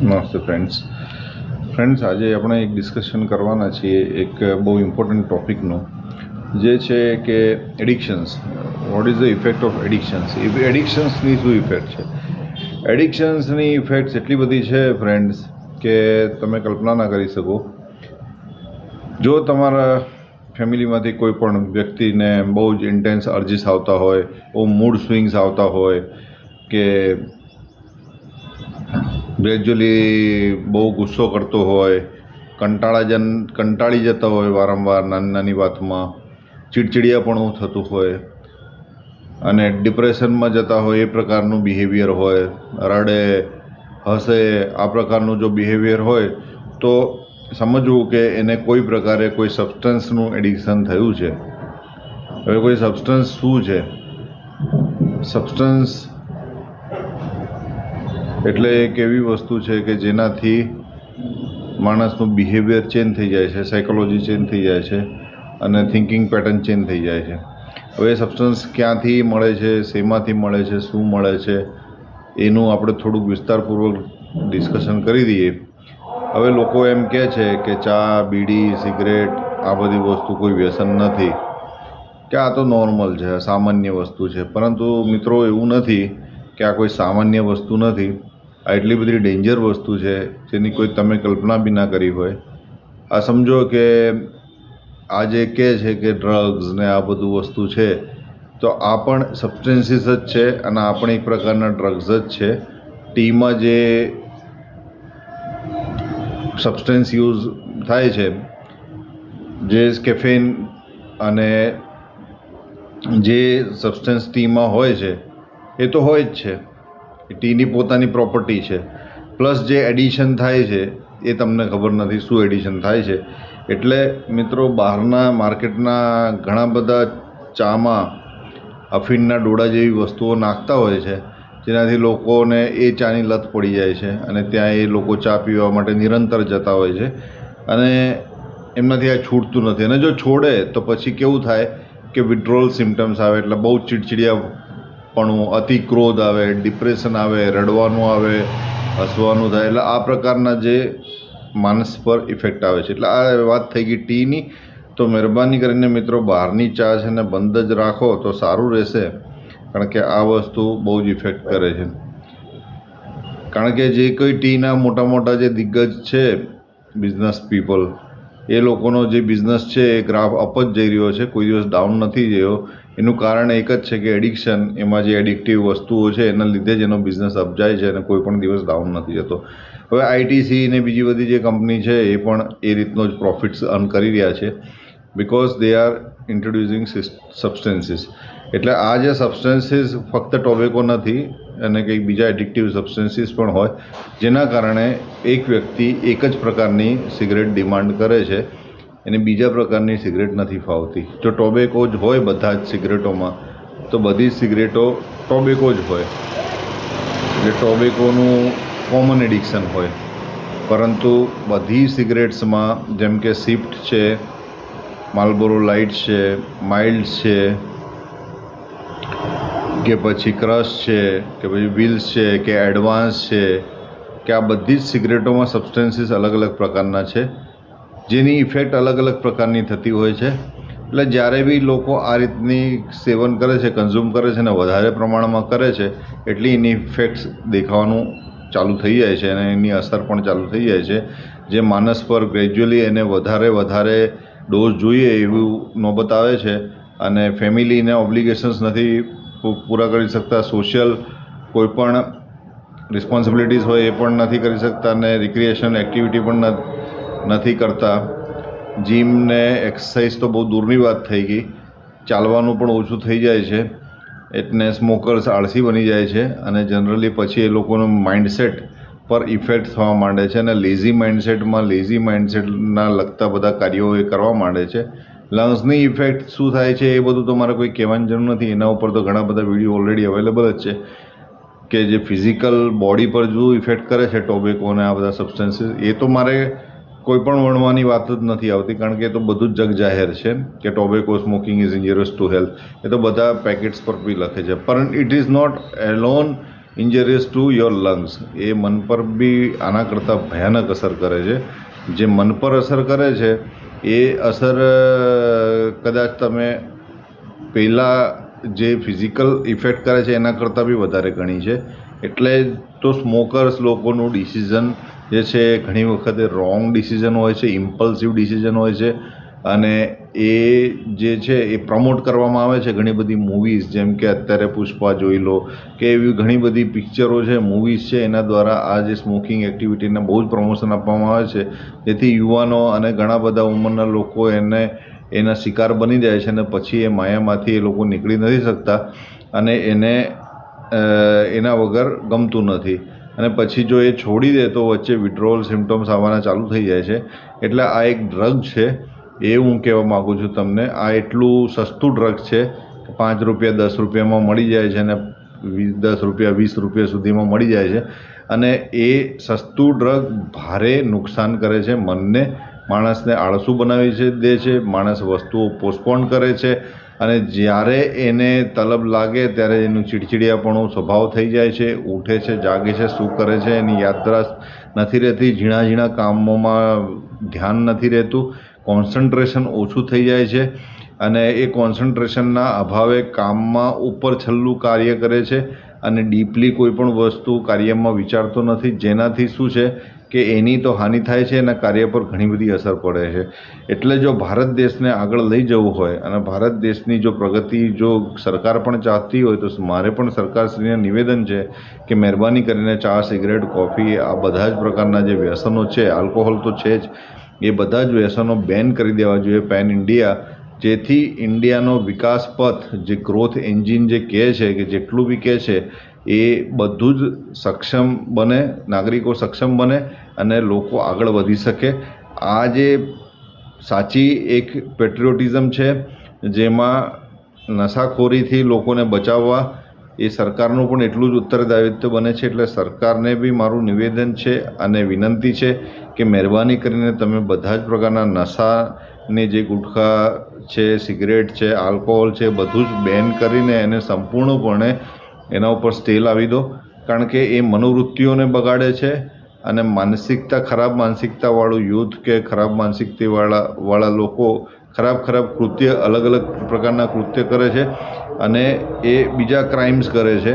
નમસ્તે ફ્રેન્ડ્સ આજે આપણે એક ડિસ્કશન કરવાના છીએ એક બહુ ઇમ્પોર્ટન્ટ ટૉપિકનું, જે છે કે addictions. What is the effect of addictions? એડિક્શન્સની શું ઇફેક્ટ છે? એડિક્શન્સની ઇફેક્ટ્સ એટલી બધી છે ફ્રેન્ડ્સ કે તમે કલ્પના ના કરી શકો. જો તમારા ફેમિલીમાંથી કોઈ પણ વ્યક્તિને બહુ જ ઇન્ટેન્સ અર્જીસ આવતા હોય, બહુ મૂડ સ્વિંગ્સ આવતા હોય, કે ગ્રેજ્યુઅલી બહુ ગુસ્સો કરતો હોય, કંટાળી જતા હોય, વારંવાર નાની નાની વાતમાં ચીડચીડિયાપણું થતું હોય અને ડિપ્રેશનમાં જતા હોય, એ પ્રકારનું બિહેવિયર હોય, રડે હસે, આ પ્રકારનું જો બિહેવિયર હોય તો સમજવું કે એને કોઈ પ્રકારે કોઈ સબસ્ટન્સનું એડિક્શન થયું છે. હવે કોઈ સબસ્ટન્સ શું છે? સબસ્ટન્સ એટલે એક એવી વસ્તુ છે કે જેનાથી માણસનું બિહેવિયર ચેન્જ થઈ જાય છે, સાયકોલોજી ચેન્જ થઈ જાય છે અને થિંકિંગ પેટર્ન ચેન્જ થઈ જાય છે. હવે એ સબસ્ટન્સ ક્યાંથી મળે છે, શેમાંથી મળે છે, શું મળે છે, એનું આપણે થોડુંક વિસ્તારપૂર્વક ડિસ્કશન કરી દઈએ. હવે લોકો એમ કહે છે કે ચા, બીડી, સિગરેટ આ બધી વસ્તુ કોઈ વ્યસન નથી, કે આ તો નોર્મલ છે, સામાન્ય વસ્તુ છે. પરંતુ મિત્રો, એવું નથી કે આ કોઈ સામાન્ય વસ્તુ નથી. આ એટલી બધી ડેન્જર વસ્તુ છે જેની કોઈ તમે કલ્પના બી ના કરી હોય. આ સમજો કે આ જે કહે છે કે ડ્રગ્સ ને આ બધું વસ્તુ છે, તો આ પણ સબસ્ટેન્સીસ જ છે અને આ પણ એક પ્રકારના ડ્રગ્સ જ છે. ટીમાં જે સબસ્ટેન્સ યુઝ થાય છે, જે કેફેન અને જે સબસ્ટન્સ ટીમાં હોય છે, એ તો હોય જ છે, ટીની પોતાની પ્રોપર્ટી છે. પ્લસ જે એડિશન થાય છે એ તમને ખબર નથી શું એડિશન થાય છે. એટલે મિત્રો, બહારના માર્કેટના ઘણા બધા ચામાં અફીણના ડોડા જેવી વસ્તુઓ નાખતા હોય છે, જેનાથી લોકોને એ ચાની લત પડી જાય છે અને ત્યાં એ લોકો ચા પીવા માટે નિરંતર જતા હોય છે અને એમનાથી આ છૂટતું નથી. અને જો છોડે તો પછી કેવું થાય કે વિડ્રોલ સિમ્ટમ્સ આવે, એટલે બહુ ચીડચીડિયાપણું, અતિ ક્રોધ આવે, ડિપ્રેશન આવે, રડવાનું આવે, હસવાનું થાય. એટલે આ પ્રકારના જે માણસ પર ઇફેક્ટ આવે છે. એટલે આ વાત થઈ ગઈ ટીની. તો મહેરબાની કરીને મિત્રો, બહારની ચા છે ને બંધ જ રાખો તો સારું રહેશે, કારણ કે આ વસ્તુ બહુ જ ઇફેક્ટ કરે છે. કારણ કે જે કોઈ ટીના મોટા મોટા જે દિગ્ગજ છે બિઝનેસ પીપલ, એ લોકોનો જે બિઝનેસ છે એ ગ્રાફ અપ જ જઈ રહ્યો છે, કોઈ દિવસ ડાઉન નથી જયો. એનું કારણ એક જ છે કે એડિક્શન, એમાં જે એડિક્ટિવ વસ્તુઓ છે એના લીધે જ એનો બિઝનેસ અપ જાય છે અને કોઈ પણ દિવસ ડાઉન નથી જતો. હવે આઈટીસી ને બીજી બધી જે કંપની છે એ પણ એ રીતનો જ પ્રોફિટ્સ અર્ન કરી રહ્યા છે, બિકોઝ દે આર ઇન્ટ્રોડ્યુસિંગ સબસ્ટન્સીસ. એટલે આ જે સબસ્ટન્સીસ ફક્ત ટોબેકો નથી, અને કંઈક બીજા એડિક્ટિવ સબસ્ટન્સીસ પણ હોય, જેના કારણે એક વ્યક્તિ એક જ પ્રકારની સિગરેટ ડિમાન્ડ કરે છે, એને બીજા પ્રકારની સિગરેટ નથી ફાવતી. જો ટોબેકો જ હોય બધા જ સિગરેટોમાં, તો બધી જ સિગરેટો ટોબેકો જ હોય, એટલે ટોબેકોનું કોમન એડિક્શન હોય. પરંતુ બધી સિગરેટ્સમાં, જેમ કે સ્વિફ્ટ છે, માર્લબોરો લાઇટ છે, માઇલ્ડ છે, કે પછી ક્રશ છે, કે પછી વ્હીલ્સ છે, કે એડવાન્સ છે, કે આ બધી જ સિગરેટોમાં સબસ્ટન્સીસ અલગ અલગ પ્રકારના છે, જેની ઇફેક્ટ અલગ અલગ પ્રકારની થતી હોય છે. એટલે જ્યારે બી લોકો આ રીતની સેવન કરે છે, કન્ઝ્યુમ કરે છે ને વધારે પ્રમાણમાં કરે છે, એટલી એની ઇફેક્ટ્સ દેખાવાનું ચાલુ થઈ જાય છે અને એની અસર પણ ચાલુ થઈ જાય છે, જે માણસ પર ગ્રેજ્યુઅલી એને વધારે ડોઝ જોઈએ એવું નોબત આવે છે. અને ફેમિલીને ઓબ્લિગેશન્સ નથી પૂરા કરી શકતા, સોશિયલ કોઈ પણ રિસ્પોન્સિબિલિટીઝ હોય એ પણ નથી કરી શકતા, અને રિક્રિએશન એક્ટિવિટી પણ નથી કરતા. જીમ ને એક્સરસાઇઝ તો બહુ દૂરની વાત થઈ ગઈ, ચાલવાનું પણ ઓછું થઈ જાય છે. એટલે સ્મોકર્સ આળસી બની જાય છે અને જનરલી પછી એ લોકોનું માઇન્ડસેટ પર ઇફેક્ટ થવા માંડે છે અને લેઝી માઇન્ડસેટના લગતા બધા કાર્યો એ કરવા માંડે છે. લંગ્સની ઇફેક્ટ શું થાય છે એ બધું તો મારે કોઈ કહેવાની જરૂર નથી, એના ઉપર તો ઘણા બધા વિડીયો ઓલરેડી અવેલેબલ જ છે, કે જે ફિઝિકલ બોડી પર જો ઇફેક્ટ કરે છે ટોબેકો અને આ બધા સબસ્ટન્સીસ, એ તો મારે કોઈ પણ વણવાની વાત જ નથી આવતી, કારણ કે એ તો બધું જ જગ જાહેર છે કે tobacco smoking is injurious to health. એ તો બધા પેકેટ્સ પર બી લખે છે. પણ it is not alone injurious to your lungs. એ મન પર બી આના કરતાં ભયાનક અસર કરે છે. જે મન પર અસર કરે છે એ અસર કદાચ તમે પહેલાં જે ફિઝિકલ ઇફેક્ટ કરે છે એના કરતાં બી વધારે ઘણી છે. એટલે તો સ્મોકર્સ લોકોનું ડિસિઝન જે છે ઘણી વખતે રોંગ ડિસિઝન હોય છે, ઇમ્પલ્સિવ ડિસિઝન હોય છે. અને એ જે છે એ પ્રમોટ કરવામાં આવે છે ઘણી બધી મૂવીઝ, જેમ કે અત્યારે પુષ્પા જોઈ લો કે એવી ઘણી બધી પિક્ચરો છે, મૂવીઝ છે, એના દ્વારા આ જે સ્મોકિંગ એક્ટિવિટીને બહુ જ પ્રમોશન આપવામાં આવે છે. જેથી યુવાનો અને ઘણા બધા ઉંમરના લોકો એના શિકાર બની જાય છે અને પછી એ માયામાંથી એ લોકો નીકળી નથી શકતા અને એના વગર ગમતું નથી. અને પછી જો એ છોડી દે તો વચ્ચે વિડ્રોવલ સિમ્ટમ્સ આવવાના ચાલુ થઈ જાય છે. એટલે આ એક ડ્રગ છે, એ હું કહેવા માગું છું તમને. આ એટલું સસ્તું ડ્રગ છે કે 5 રૂપિયા 10 રૂપિયામાં મળી જાય છે અને 10 રૂપિયા 20 રૂપિયા સુધીમાં મળી જાય છે. અને એ સસ્તું ડ્રગ ભારે નુકસાન કરે છે મનને, માણસને આળસુ બનાવી દે છે, માણસ વસ્તુઓ પોસ્ટપોન કરે છે. અને જ્યારે એને તલબ લાગે ત્યારે એનું ચીડચીડિયાપણું સ્વભાવ થઈ જાય છે, ઉઠે છે, જાગે છે, શું કરે છે એની યાદદાસ્ત નથી રહેતી, ઝીણા ઝીણા કામોમાં ધ્યાન નથી રહેતું, કોન્સન્ટ્રેશન ઓછું થઈ જાય છે. અને એ કોન્સન્ટ્રેશનના અભાવે કામમાં ઉપર છલ્લું કાર્ય કરે છે અને ડીપલી કોઈ પણ વસ્તુ કાર્યમાં વિચારતો નથી. જેનાથી શું છે કે એની તો હાનિ થાય છે, એના કાર્ય પર ઘણી બધી અસર પડે છે. એટલે જો ભારત દેશને આગળ લઈ જવું હોય અને ભારત દેશની જો પ્રગતિ જો સરકાર પણ ચાહતી હોય તો મારે પણ સરકારશ્રીને નિવેદન છે કે મહેરબાની કરીને ચા, સિગરેટ, કોફી આ બધા જ પ્રકારના જે વ્યસનો છે, આલ્કોહોલ તો છે જ, એ બધા જ વ્યસનો બેન કરી દેવા જોઈએ પેન ઇન્ડિયા. જેથી ઇન્ડિયાનો વિકાસ પથ, જે ગ્રોથ એન્જિન જે કહે છે કે જેટલું બી કહે છે એ બધું જ સક્ષમ બને, નાગરિકો સક્ષમ બને અને લોકો આગળ વધી શકે. આ જે સાચી એક પેટ્રિયોટિઝમ છે જેમાં નશાખોરીથી લોકોને બચાવવા એ સરકારનું પણ એટલું જ ઉત્તરદાયિત્વ બને છે. એટલે સરકારને બી મારું નિવેદન છે અને વિનંતી છે કે મહેરબાની કરીને તમે બધા જ પ્રકારના નશાની જે ગુટખા છે, સિગરેટ છે, આલ્કોહોલ છે, બધું જ બેન કરીને એને સંપૂર્ણપણે એના ઉપર સ્ટે લાવી દો. કારણ કે એ મનોવૃત્તિઓને બગાડે છે અને ખરાબ માનસિકતાવાળું યુથ કે ખરાબ માનસિકતાવાળા લોકો ખરાબ કૃત્ય, અલગ અલગ પ્રકારના કૃત્ય કરે છે અને એ બીજા ક્રાઇમ્સ કરે છે.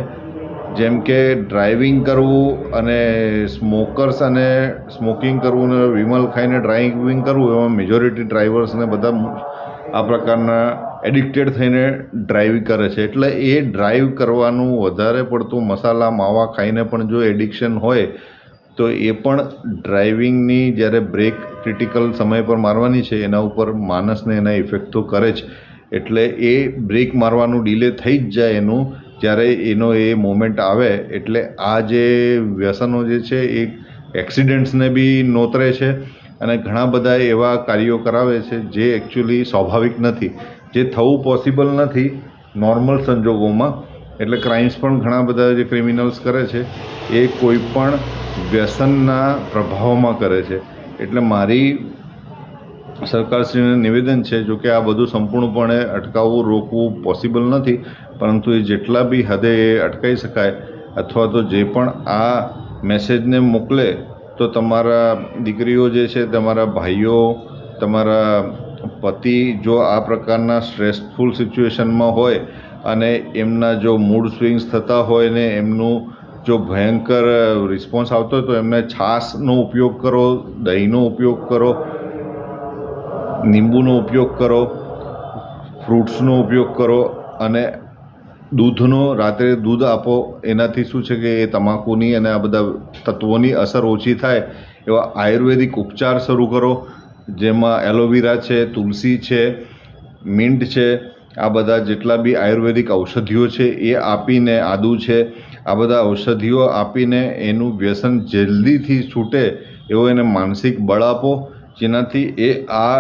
જેમ કે ડ્રાઇવિંગ કરવું અને સ્મોકર્સ અને સ્મોકિંગ કરવું ને વિમલ ખાઈને ડ્રાઇવિંગ કરવું, એમાં મેજોરિટી ડ્રાઈવર્સને બધા આ પ્રકારના એડિક્ટેડ થઈને ડ્રાઇવ કરે છે. એટલે એ ડ્રાઇવ કરવાનું વધારે પડતું મસાલા માવા ખાઈને પણ જો એડિક્શન હોય તો એ પણ ડ્રાઇવિંગની જ્યારે બ્રેક ક્રિટિકલ સમય પર મારવાની છે એના ઉપર માણસને એના ઇફેક્ટ તો કરે જ. એટલે એ બ્રેક મારવાનું ડિલે થઈ જ જાય એનું, જ્યારે એનો એ મોમેન્ટ આવે. એટલે આ જે વ્યસનો જે છે એ એક્સિડન્ટ્સને બી નોતરે છે અને ઘણા બધા એવા કાર્યો કરાવે છે જે એકચ્યુઅલી સ્વાભાવિક નથી, જે થવું પોસિબલ નથી નોર્મલ સંજોગોમાં. એટલે ક્રાઇમ્સ પણ ઘણા બધા જે ક્રિમિનલ્સ કરે છે એ કોઈ પણ વ્યસનના પ્રભાવમાં કરે છે. એટલે મારી સરકારશ્રીને નિવેદન છે, જો કે આ બધું સંપૂર્ણપણે અટકાવવું, રોકવું પોસિબલ નથી, પરંતુ એ જેટલા બી હદે એ અટકાવી શકાય અથવા તો જે પણ આ મેસેજને મોકલે તો તમારા દીકરીઓ જે છે, તમારા ભાઈઓ, તમારા પતિ જો આ પ્રકારના સ્ટ્રેસફુલ સિચ્યુએશનમાં હોય અને એમના જો મૂડ સ્વિંગ્સ થતા હોય ને એમનું જો ભયંકર રિસ્પોન્સ આવતો હોય તો એમને છાશનો ઉપયોગ કરો, દહીંનો ઉપયોગ કરો, લીંબુનો ઉપયોગ કરો, ફ્રૂટ્સનો ઉપયોગ કરો અને રાત્રે દૂધ આપો. એનાથી શું છે કે એ તમાકુની અને આ બધા તત્વોની અસર ઓછી થાય. એવા આયુર્વેદિક ઉપચાર શરૂ કરો, જેમાં એલોવેરા છે, તુલસી છે, મિન્ટ છે, આ બધા જેટલા બી આયુર્વેદિક ઔષધિઓ છે એ આપીને, આદુ છે, આ બધા ઔષધિઓ આપીને એનું વ્યસન જલ્દીથી છૂટે એવો એને માનસિક બળ આપો, જેનાથી એ આ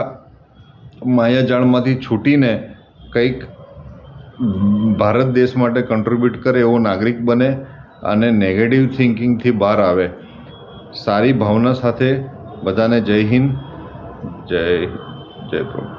માયાજાળમાંથી છૂટીને કંઈક ભારત દેશ માટે કન્ટ્રીબ્યુટ કરે એવો નાગરિક બને અને નેગેટિવ થિંકિંગથી બહાર આવે. સારી ભાવના સાથે બધાને જય હિન્દ, જય પ્રભુ.